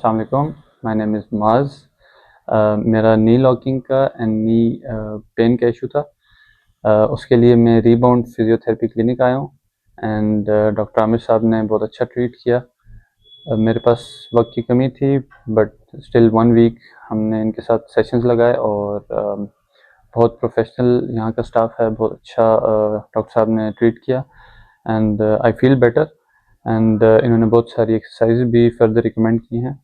अस्सलाम वालेकुम, my name is Muaz. मेरा नी लॉकिंग का एंड नी पेन का इशू था। उसके लिए मैं रीबाउंड फिजियोथेरेपी क्लिनिक आया हूँ एंड डॉक्टर आमिर साहब ने बहुत अच्छा ट्रीट किया। मेरे पास वक्त की कमी थी बट स्टिल 1 वीक हमने इनके साथ सेशंस लगाए और बहुत प्रोफेशनल यहाँ का स्टाफ है, बहुत अच्छा डॉक्टर साहब ने ट्रीट किया and I feel better and इन्होंने बहुत सारी एक्सरसाइज भी फर्दर रिकमेंड की हैं।